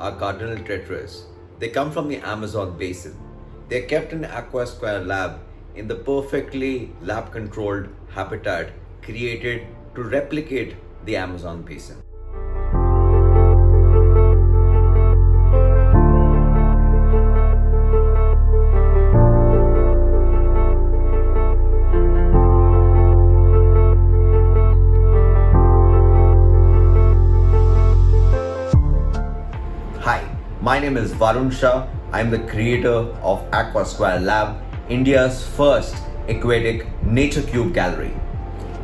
are Cardinal Tetras. They come from the Amazon basin. They are kept in Aqua² Lab in the perfectly lab-controlled habitat created to replicate the Amazon basin. Hi, my name is Varun Shah. I'm the creator of Aqua² Lab, India's first aquatic nature cube gallery.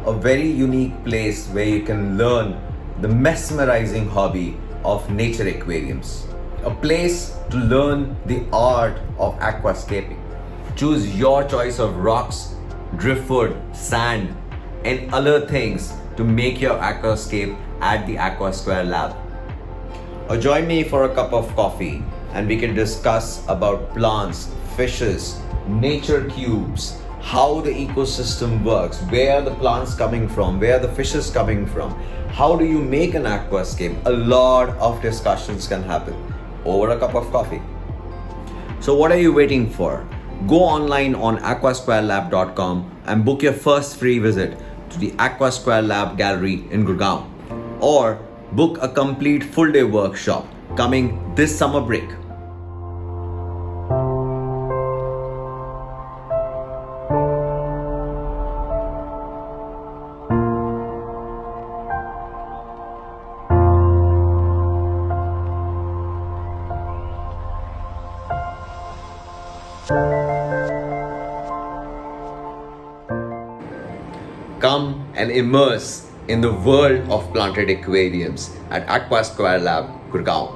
A very unique place where you can learn the mesmerizing hobby of nature aquariums. A place to learn the art of aquascaping. Choose your choice of rocks, driftwood, sand, and other things to make your aquascape at the Aqua² Lab. Or join me for a cup of coffee and we can discuss about plants, fishes, nature cubes, how the ecosystem works, where are the plants coming from, where are the fishes coming from, how do you make an aquascape. A lot of discussions can happen over a cup of coffee. So what are you waiting for? Go online on aquasquarelab.com and book your first free visit to the Aqua² Lab gallery in Gurgaon, or book a complete full-day workshop coming this summer break. Come and immerse in the world of planted aquariums at Aqua² Lab, Gurgaon.